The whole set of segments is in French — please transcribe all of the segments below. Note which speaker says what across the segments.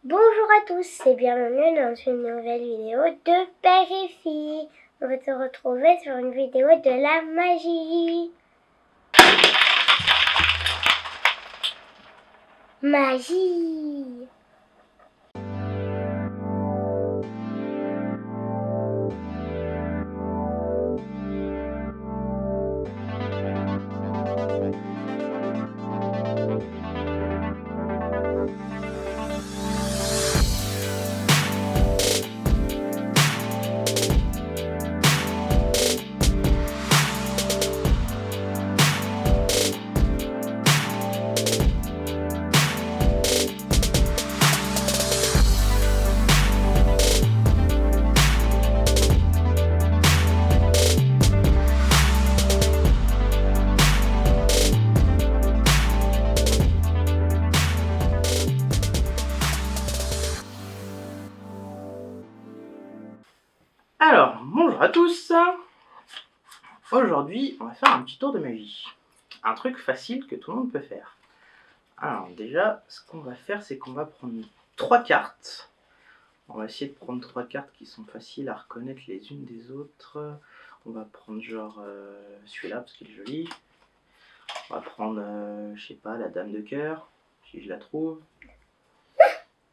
Speaker 1: Bonjour à tous et bienvenue dans une nouvelle vidéo de Père et Fille. On va se retrouver sur une vidéo de la magie. Magie.
Speaker 2: Alors, bonjour à tous. Aujourd'hui, on va faire un petit tour de magie. Un truc facile que tout le monde peut faire. Alors déjà, ce qu'on va faire, c'est qu'on va prendre 3 cartes. On va essayer de prendre 3 cartes qui sont faciles à reconnaître les unes des autres. On va prendre genre celui-là parce qu'il est joli. On va prendre, je sais pas, la dame de cœur, si je la trouve.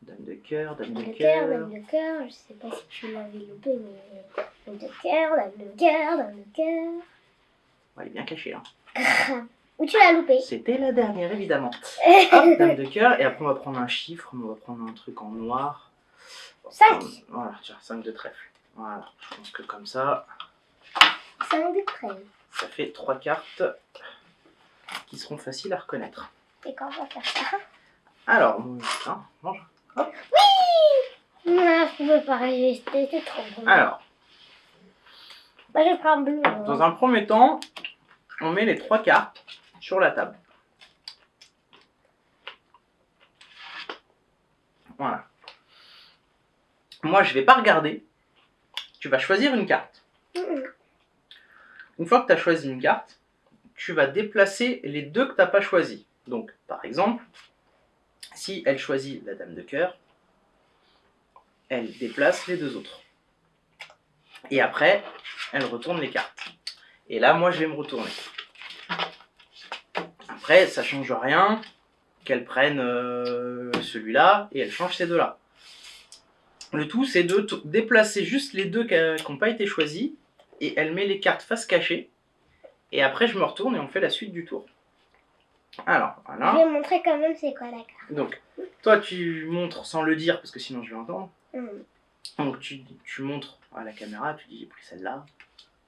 Speaker 2: Dame de cœur, dame de cœur.
Speaker 1: Dame de cœur, je sais pas si tu l'avais loupé, mais dame de cœur, dame de cœur, dame de cœur.
Speaker 2: Elle est bien cachée, hein.
Speaker 1: Où tu l'as loupé?
Speaker 2: C'était la dernière, évidemment. Hop, dame de cœur, et après on va prendre un chiffre, mais on va prendre un truc en noir.
Speaker 1: 5.
Speaker 2: Voilà, tiens, 5 de trèfle. Voilà, je pense que comme ça,
Speaker 1: 5 de trèfle.
Speaker 2: ça fait 3 cartes qui seront faciles à reconnaître.
Speaker 1: Et quand on va faire ça?
Speaker 2: Alors, hein, mange. Hop.
Speaker 1: Oui! Non, je pouvais pas résister, c'est trop bon.
Speaker 2: Alors,
Speaker 1: Moi, je prends bleu.
Speaker 2: dans un premier temps, on met les 3 cartes sur la table. Voilà. Moi, je vais pas regarder. Tu vas choisir une carte. Une fois que tu as choisi une carte, tu vas déplacer les deux que tu n'as pas choisis. Donc, par exemple, si elle choisit la dame de cœur, elle déplace les deux autres. Et après, elle retourne les cartes. Et là, moi, je vais me retourner. Après, ça change rien qu'elle prenne celui-là et elle change ces deux-là. Le tout, c'est de déplacer juste les deux qui n'ont pas été choisis et elle met les cartes face cachée. Et après, je me retourne et on fait la suite du tour. Alors, voilà.
Speaker 1: Je vais montrer quand même c'est quoi la carte.
Speaker 2: Donc, toi, tu montres sans le dire parce que sinon je vais entendre. Donc, tu montres à la caméra, tu dis j'ai pris celle-là.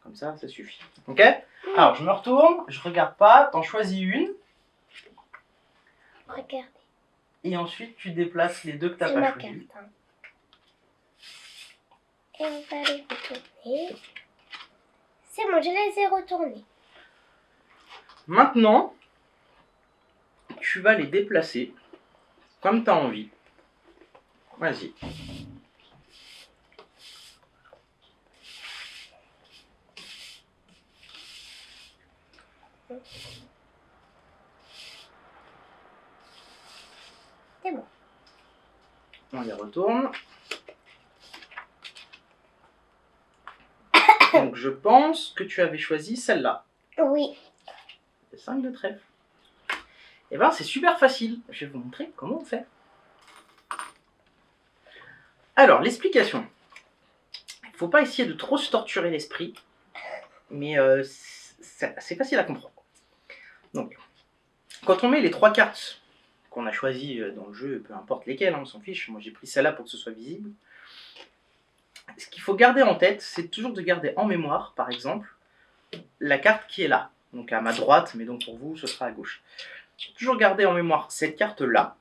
Speaker 2: Comme ça, ça suffit. Ok? Alors, je me retourne, je regarde pas, t'en choisis une.
Speaker 1: Regardez.
Speaker 2: Et ensuite, tu déplaces les deux que t'as
Speaker 1: C'est
Speaker 2: pas
Speaker 1: ma
Speaker 2: choisis.
Speaker 1: carte. Et on va les retourner. C'est bon, je les ai retournés.
Speaker 2: Maintenant, tu vas les déplacer comme tu as envie. Vas-y.
Speaker 1: C'est bon.
Speaker 2: On les retourne. Donc je pense que tu avais choisi celle-là.
Speaker 1: Oui.
Speaker 2: Les 5 de trèfle. Et bien c'est super facile. Je vais vous montrer comment on fait. Alors l'explication. Il ne faut pas essayer de trop se torturer l'esprit. Mais c'est facile à comprendre. Donc, quand on met les 3 cartes qu'on a choisies dans le jeu, peu importe lesquelles, hein, on s'en fiche. Moi j'ai pris celle-là pour que ce soit visible. Ce qu'il faut garder en tête, c'est toujours de garder en mémoire, par exemple, la carte qui est là. Donc à ma droite, mais donc pour vous, ce sera à gauche. Toujours garder en mémoire cette carte-là.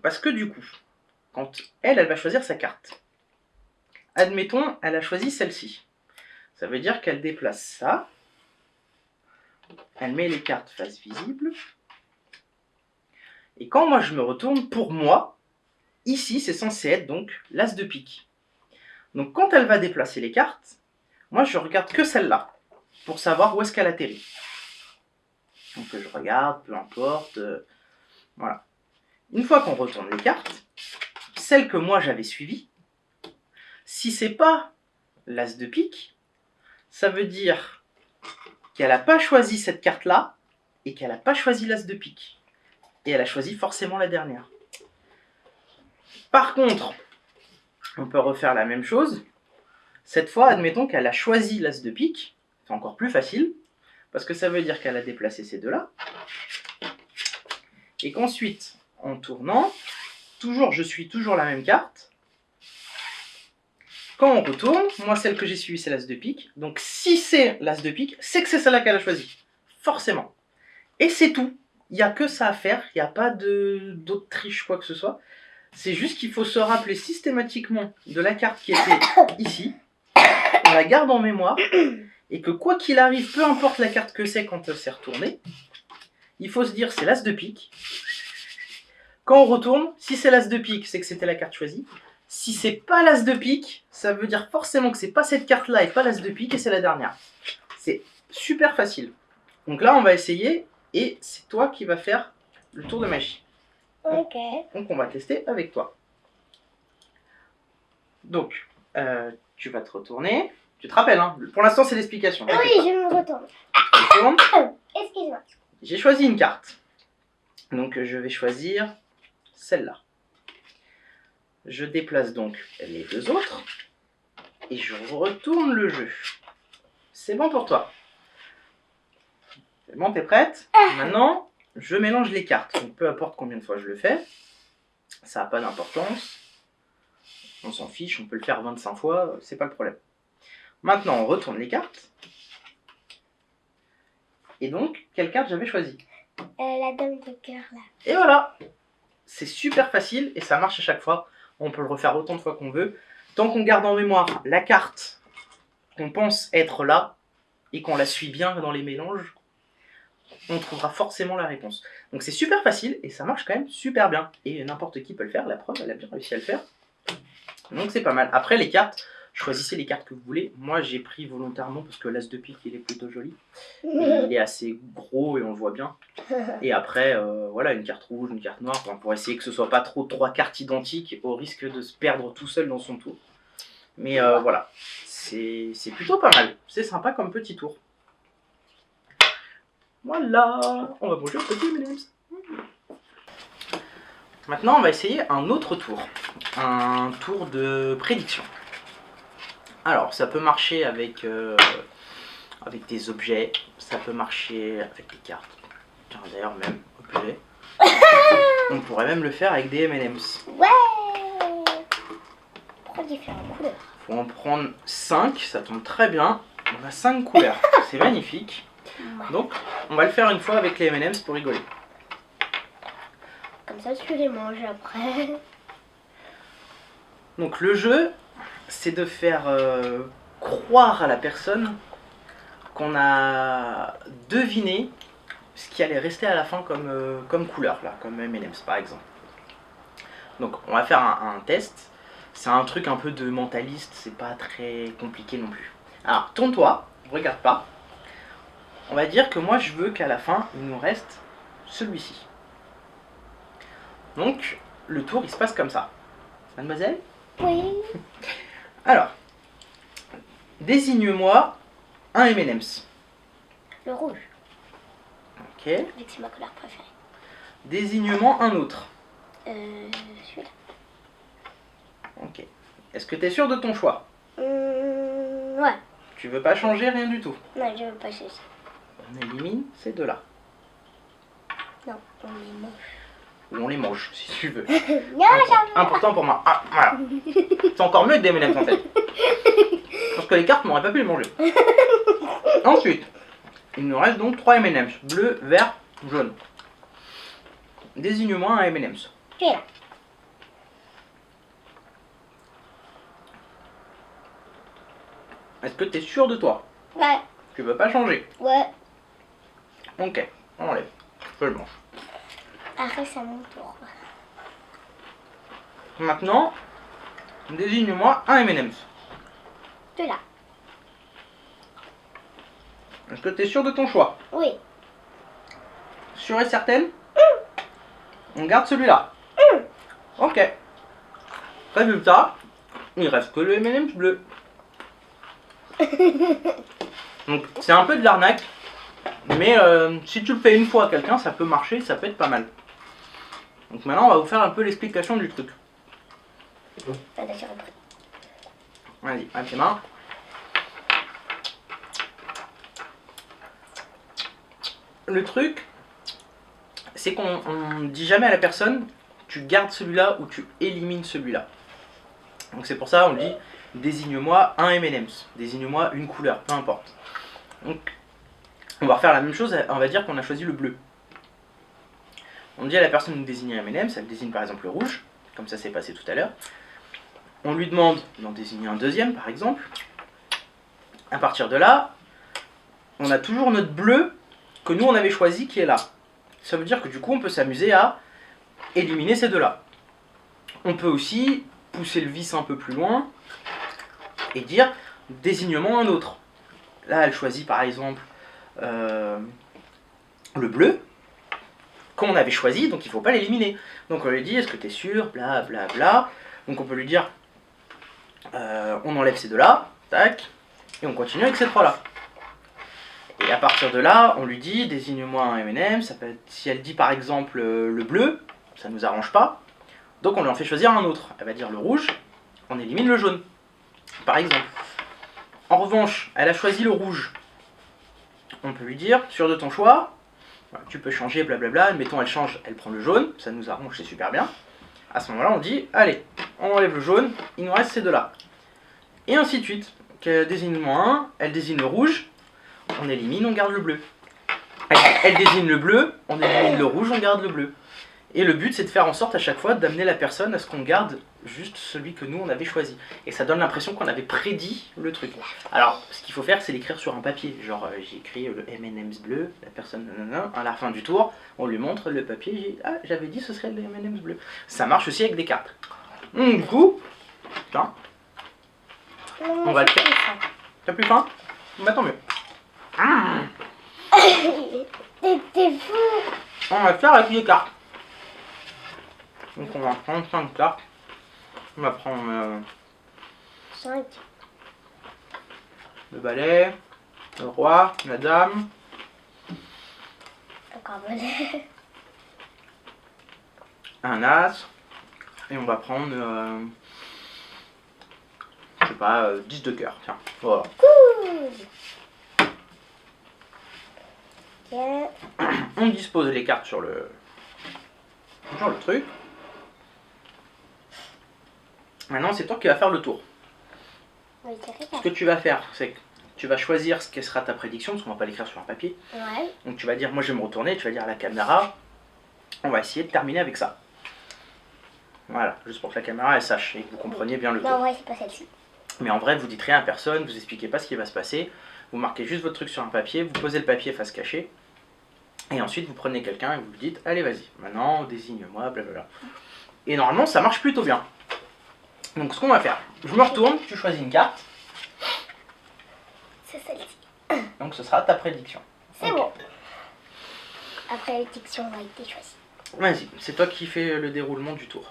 Speaker 2: Parce que du coup, quand elle va choisir sa carte, admettons, elle a choisi celle-ci. Ça veut dire qu'elle déplace ça. Elle met les cartes face visible. Et quand moi je me retourne, pour moi, ici c'est censé être donc l'as de pique. Donc quand elle va déplacer les cartes, moi je regarde que celle-là, pour savoir où est-ce qu'elle atterrit. Donc je regarde, peu importe, voilà. Une fois qu'on retourne les cartes, celle que moi j'avais suivie, si c'est pas l'as de pique, ça veut dire qu'elle n'a pas choisi cette carte-là et qu'elle n'a pas choisi l'as de pique. Et elle a choisi forcément la dernière. Par contre, on peut refaire la même chose. Cette fois, admettons qu'elle a choisi l'as de pique. C'est encore plus facile, parce que ça veut dire qu'elle a déplacé ces deux-là. Et qu'ensuite, en tournant, je suis toujours la même carte. Quand on retourne, moi celle que j'ai suivie c'est l'as de pique. Donc si c'est l'as de pique, c'est que c'est celle-là qu'elle a choisie. Forcément. Et c'est tout. Il n'y a que ça à faire. Il n'y a pas d'autre triche quoi que ce soit. C'est juste qu'il faut se rappeler systématiquement de la carte qui était ici. On la garde en mémoire. Et que quoi qu'il arrive, peu importe la carte que c'est quand elle s'est retournée, il faut se dire c'est l'as de pique. Quand on retourne, si c'est l'as de pique, c'est que c'était la carte choisie. Si c'est pas l'as de pique, ça veut dire forcément que c'est pas cette carte-là et pas l'as de pique et c'est la dernière. C'est super facile. Donc là, on va essayer et c'est toi qui vas faire le tour de magie.
Speaker 1: Ok.
Speaker 2: Donc on va tester avec toi. Donc, tu vas te retourner. Tu te rappelles, hein, pour l'instant c'est l'explication.
Speaker 1: Oui, je me retourne. Excuse-moi.
Speaker 2: J'ai choisi une carte. Donc je vais choisir celle-là. Je déplace donc les deux autres et je retourne le jeu. C'est bon pour toi? C'est bon, t'es prête? Maintenant, je mélange les cartes. Donc peu importe combien de fois je le fais, ça n'a pas d'importance. On s'en fiche, on peut le faire 25 fois, c'est pas le problème. Maintenant, on retourne les cartes. Et donc, quelle carte j'avais choisie?
Speaker 1: La dame de cœur là.
Speaker 2: Et voilà! C'est super facile et ça marche à chaque fois. On peut le refaire autant de fois qu'on veut. Tant qu'on garde en mémoire la carte qu'on pense être là et qu'on la suit bien dans les mélanges, on trouvera forcément la réponse. Donc c'est super facile et ça marche quand même super bien. Et n'importe qui peut le faire, la preuve, elle a bien réussi à le faire. Donc c'est pas mal. Après les cartes, choisissez les cartes que vous voulez. Moi j'ai pris volontairement parce que l'as de pique il est plutôt joli. Et il est assez gros et on le voit bien. Et après, voilà, une carte rouge, une carte noire, pour essayer que ce soit pas trop 3 cartes identiques au risque de se perdre tout seul dans son tour. Mais voilà, c'est plutôt pas mal. C'est sympa comme petit tour. Voilà, on va manger le petit M&M's. Maintenant, on va essayer un autre tour. Un tour de prédiction. Alors, ça peut marcher avec des objets, ça peut marcher avec des cartes. Tiens, d'ailleurs, même objet. On pourrait même le faire avec des M&M's.
Speaker 1: Ouais. Pourquoi différentes couleurs?
Speaker 2: Faut en prendre 5, ça tombe très bien. On a 5 couleurs, c'est magnifique. Donc, on va le faire une fois avec les M&M's pour rigoler.
Speaker 1: Comme ça, tu les manges après.
Speaker 2: Donc, le jeu, c'est de faire croire à la personne qu'on a deviné ce qui allait rester à la fin comme couleur, là, comme M&M's par exemple. Donc, on va faire un test. C'est un truc un peu de mentaliste, c'est pas très compliqué non plus. Alors, tourne-toi, regarde pas. On va dire que moi, je veux qu'à la fin, il nous reste celui-ci. Donc, le tour, il se passe comme ça. Mademoiselle?
Speaker 1: Oui.
Speaker 2: Alors, désigne-moi un M&M's.
Speaker 1: Le rouge.
Speaker 2: Ok.
Speaker 1: Vu que c'est ma couleur préférée.
Speaker 2: Désigne-moi un autre.
Speaker 1: Celui-là.
Speaker 2: Ok. Est-ce que tu es sûr de ton choix?
Speaker 1: Ouais.
Speaker 2: Tu veux pas changer rien du tout?
Speaker 1: Non, je veux pas changer.
Speaker 2: On élimine ces deux-là.
Speaker 1: Non, on les mange.
Speaker 2: Ou on les mange, si tu veux.
Speaker 1: Non,
Speaker 2: Important pour moi. Ah, voilà. C'est encore mieux que des M&M's en fait. Parce que les cartes n'auraient pas pu les manger. Ensuite, il nous reste donc 3 M&M's. Bleu, vert, jaune. Désigne-moi un M&M's.
Speaker 1: Tu es là.
Speaker 2: Est-ce que tu es sûr de toi?
Speaker 1: Ouais.
Speaker 2: Tu veux pas changer?
Speaker 1: Ouais.
Speaker 2: Ok, on enlève. Je le mange.
Speaker 1: Après, c'est à mon tour.
Speaker 2: Maintenant, désigne-moi un M&M's.
Speaker 1: Celui-là.
Speaker 2: Est-ce que tu es sûr de ton choix?
Speaker 1: Oui.
Speaker 2: Sûre et certaine? On garde celui-là. Ok. Résultat, il reste que le M&M's bleu. Donc c'est un peu de l'arnaque, mais si tu le fais une fois à quelqu'un, ça peut marcher, ça peut être pas mal. Donc maintenant, on va vous faire un peu l'explication du truc. Vas-y, avec tes mains. Le truc, c'est qu'on ne dit jamais à la personne, tu gardes celui-là ou tu élimines celui-là. Donc c'est pour ça, on dit, désigne-moi un M&M's, désigne-moi une couleur, peu importe. Donc, on va refaire la même chose, on va dire qu'on a choisi le bleu. On dit à la personne de désigner un M&M's, elle désigne par exemple le rouge, comme ça s'est passé tout à l'heure. On lui demande d'en désigner un deuxième par exemple. À partir de là, on a toujours notre bleu que nous on avait choisi qui est là. Ça veut dire que du coup on peut s'amuser à éliminer ces deux-là. On peut aussi pousser le vice un peu plus loin et dire désigne-moi un autre. Là elle choisit par exemple le bleu qu'on avait choisi, donc il ne faut pas l'éliminer. Donc on lui dit est-ce que tu es sûr, bla bla bla. Donc on peut lui dire on enlève ces deux-là, tac, et on continue avec ces trois-là. Et à partir de là, on lui dit désigne-moi un M&M, ça peut être, si elle dit par exemple le bleu, ça ne nous arrange pas, donc on lui en fait choisir un autre. Elle va dire le rouge, on élimine le jaune, par exemple. En revanche, elle a choisi le rouge, on peut lui dire sûr de ton choix, tu peux changer, blablabla, admettons elle change, elle prend le jaune, ça nous arrange, c'est super bien. À ce moment-là, on dit allez, on enlève le jaune, il nous reste ces deux-là. Et ainsi de suite. Désigne-moi un, elle désigne le rouge, on élimine, on garde le bleu. Elle désigne le bleu, on élimine le rouge, on garde le bleu. Et le but, c'est de faire en sorte à chaque fois d'amener la personne à ce qu'on garde juste celui que nous, on avait choisi. Et ça donne l'impression qu'on avait prédit le truc. Alors, ce qu'il faut faire, c'est l'écrire sur un papier. Genre, j'ai écrit le M&M's bleu, la personne, nanana, à la fin du tour, on lui montre le papier, j'avais dit ce serait le M&M's bleu. Ça marche aussi avec des cartes. Du coup, tiens, on va le faire. T'as plus faim? Bah tant mieux.
Speaker 1: T'es fou.
Speaker 2: On va le faire avec les cartes. Donc on va prendre 5 cartes. On va prendre
Speaker 1: 5.
Speaker 2: le balai, le roi, la dame,
Speaker 1: Encore balai.
Speaker 2: un as. Et on va prendre, je sais pas, 10 de cœur. Tiens, voilà.
Speaker 1: Cool. Ok.
Speaker 2: On dispose les cartes sur le truc. Maintenant, c'est toi qui vas faire le tour.
Speaker 1: Oui,
Speaker 2: Ce que tu vas faire, c'est que tu vas choisir ce qui sera ta prédiction, parce qu'on va pas l'écrire sur un papier.
Speaker 1: Ouais.
Speaker 2: Donc tu vas dire, moi je vais me retourner, tu vas dire à la caméra, on va essayer de terminer avec ça. Voilà, juste pour que la caméra elle sache et que vous compreniez bien le tour.
Speaker 1: Non, ouais, c'est pas celle-ci.
Speaker 2: Mais en vrai, vous dites rien à personne, vous expliquez pas ce qui va se passer, vous marquez juste votre truc sur un papier, vous posez le papier face cachée, et ensuite vous prenez quelqu'un et vous lui dites, allez vas-y, maintenant désigne-moi, blablabla. Et normalement ça marche plutôt bien. Donc ce qu'on va faire, je me retourne, tu choisis une carte,
Speaker 1: C'est celle-ci.
Speaker 2: donc ce sera ta prédiction.
Speaker 1: C'est
Speaker 2: Ok.
Speaker 1: bon. Après, la diction a été choisie.
Speaker 2: Vas-y, c'est toi qui fais le déroulement du tour.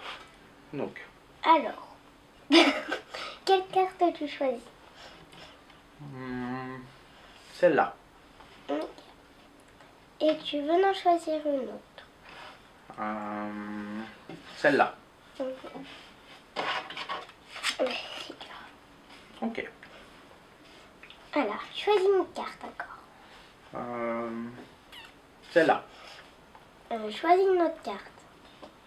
Speaker 2: Donc,
Speaker 1: Alors, quelle carte as-tu choisi?
Speaker 2: Celle-là.
Speaker 1: Et tu veux en choisir une autre?
Speaker 2: Celle-là. Ok.
Speaker 1: Alors, choisis une carte encore.
Speaker 2: Celle-là.
Speaker 1: Choisis une autre carte.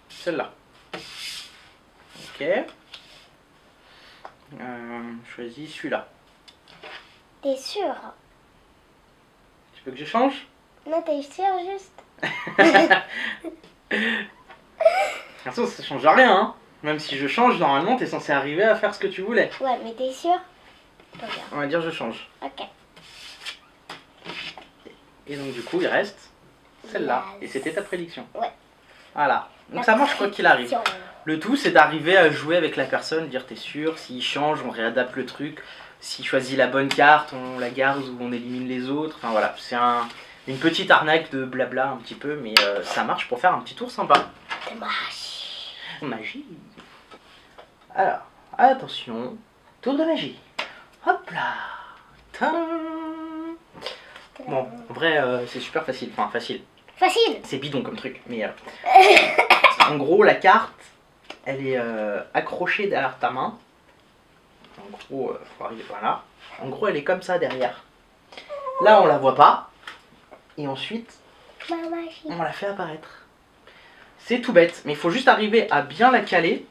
Speaker 2: Celle-là. Ok. Choisis celui-là.
Speaker 1: T'es sûr?
Speaker 2: Tu veux que je change?
Speaker 1: Non, t'es sûr juste?
Speaker 2: De toute façon, ça change rien, hein. Même si je change, normalement, t'es censé arriver à faire ce que tu voulais.
Speaker 1: Ouais, mais t'es sûr? Regarde.
Speaker 2: On va dire je change.
Speaker 1: Ok.
Speaker 2: Et donc, du coup, il reste celle-là.
Speaker 1: Yes.
Speaker 2: Et c'était ta prédiction.
Speaker 1: Ouais.
Speaker 2: Voilà. Donc ça marche quoi qu'il arrive. Le tout, c'est d'arriver à jouer avec la personne, dire t'es sûr, s'il change, on réadapte le truc. S'il choisit la bonne carte, on la garde ou on élimine les autres. Enfin voilà, c'est une petite arnaque de blabla un petit peu, mais ça marche pour faire un petit tour sympa.
Speaker 1: C'est moche.
Speaker 2: Magie. Alors, attention, tour de magie. Hop là. Tadam. Bon, en vrai, c'est super facile. Enfin, facile.
Speaker 1: Facile.
Speaker 2: C'est bidon comme truc. Mais en gros, la carte, elle est accrochée derrière ta main. En gros, faut arriver par là. En gros, elle est comme ça derrière. Là, on la voit pas. Et ensuite,
Speaker 1: Ma magie.
Speaker 2: on la fait apparaître. C'est tout bête, mais il faut juste arriver à bien la caler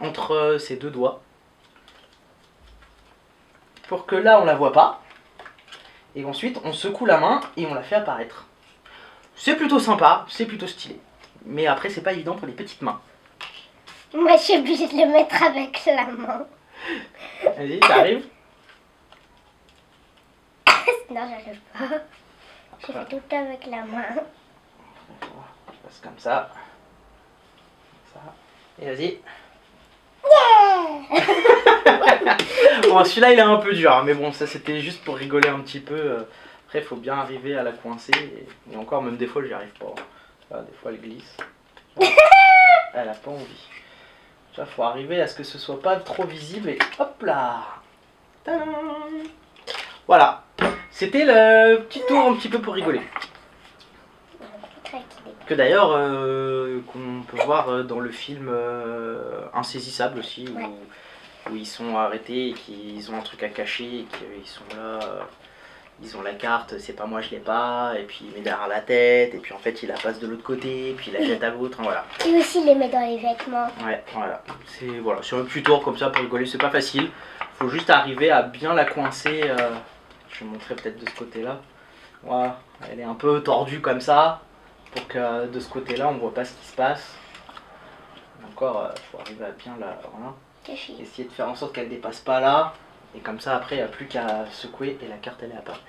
Speaker 2: entre ses deux doigts. Pour que là, on la voit pas. Et ensuite, on secoue la main et on la fait apparaître. C'est plutôt sympa, c'est plutôt stylé. Mais après, c'est pas évident pour les petites mains.
Speaker 1: Moi, je suis obligée de le mettre avec la main.
Speaker 2: Vas-y, t'arrives.
Speaker 1: Non, j'arrive pas. Je fais tout avec la main.
Speaker 2: Je passe comme ça. Ça. Et vas-y. Bon, celui-là, il est un peu dur, hein, mais bon, ça c'était juste pour rigoler un petit peu. Après, il faut bien arriver à la coincer. Et encore, même des fois, j'y arrive pas. Là, des fois, elle glisse. Elle a pas envie. Il faut arriver à ce que ce soit pas trop visible. Et hop là. Tadam. Voilà. C'était le petit tour un petit peu pour rigoler. Que d'ailleurs, qu'on peut voir dans le film Insaisissable aussi,
Speaker 1: Ouais.
Speaker 2: où ils sont arrêtés et qu'ils ont un truc à cacher, et qu'ils sont là, ils ont la carte, c'est pas moi, je l'ai pas, et puis il met derrière la tête, et puis en fait il la passe de l'autre côté, et puis il la jette à l'autre, hein, voilà.
Speaker 1: Et aussi les met dans les vêtements.
Speaker 2: Ouais, voilà. C'est un petit tour comme ça pour rigoler, c'est pas facile. Faut juste arriver à bien la coincer. Je vais montrer peut-être de ce côté-là. Voilà, elle est un peu tordue comme ça. Pour que de ce côté-là, on voit pas ce qui se passe. Encore, faut arriver à bien la. Voilà.
Speaker 1: Caché.
Speaker 2: Essayer de faire en sorte qu'elle dépasse pas là. Et comme ça, après, il n'y a plus qu'à secouer et la carte, elle est apparue.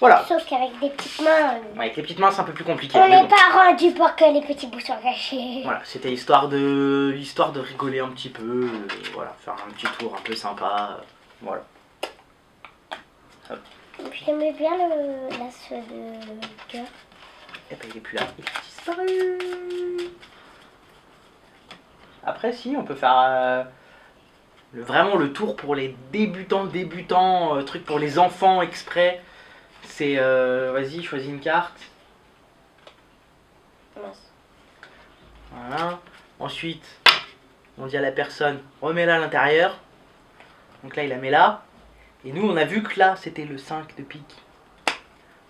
Speaker 2: Voilà.
Speaker 1: Sauf qu'avec des petites mains,
Speaker 2: Avec les petites mains, c'est un peu plus compliqué.
Speaker 1: on
Speaker 2: mais
Speaker 1: n'est
Speaker 2: bon.
Speaker 1: pas rendu pour que les petits bouts soient cachés.
Speaker 2: Voilà, c'était histoire de rigoler un petit peu. Voilà, faire un petit tour un peu sympa. Voilà.
Speaker 1: J'aimais bien l'as de cœur.
Speaker 2: Et ben il est plus là, il a disparu. Après si, on peut faire vraiment le tour pour les débutants, truc pour les enfants exprès. C'est, vas-y, choisis une carte.
Speaker 1: Mince.
Speaker 2: Voilà. Ensuite, on dit à la personne, remets-la à l'intérieur. Donc là, il la met là. Et nous, on a vu que là, c'était le 5 de pique.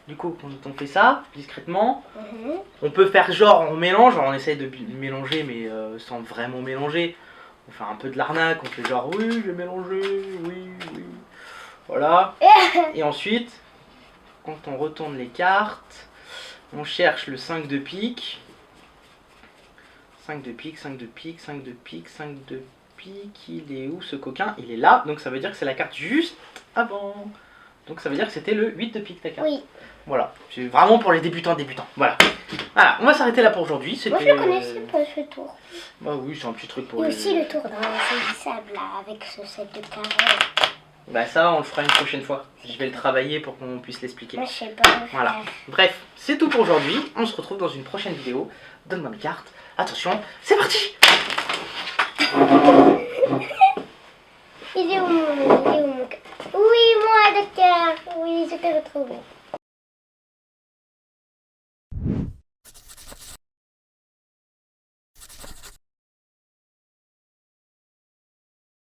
Speaker 2: Du coup, quand on fait ça, discrètement, on peut faire genre, on mélange, on essaye de mélanger, mais sans vraiment mélanger. On fait un peu de l'arnaque, on fait genre, oui, j'ai mélangé, oui. Voilà. Et ensuite, quand on retourne les cartes, on cherche le 5 de pique. 5 de pique, 5 de pique, 5 de pique, 5 de pique, il est où ce coquin? Il est là, donc ça veut dire que c'est la carte juste avant. Donc ça veut dire que c'était le 8 de pique ta carte.
Speaker 1: Oui.
Speaker 2: Voilà, c'est vraiment pour les débutants. Voilà. Voilà, on va s'arrêter là pour aujourd'hui.
Speaker 1: Moi, je le connaissais pas ce tour.
Speaker 2: Bah oui, c'est un petit truc pour
Speaker 1: Et
Speaker 2: les...
Speaker 1: aussi le tour dans l'insaisissable, là, avec ce set de carreaux.
Speaker 2: Bah ça, on le fera une prochaine fois. Je vais le travailler pour qu'on puisse l'expliquer.
Speaker 1: Moi, je sais pas le
Speaker 2: Voilà.
Speaker 1: faire.
Speaker 2: Bref, c'est tout pour aujourd'hui. On se retrouve dans une prochaine vidéo. Donne-moi mes cartes. Attention, c'est parti.
Speaker 1: Il est où mon... Oui, moi, docteur. Oui, je t'ai retrouvé.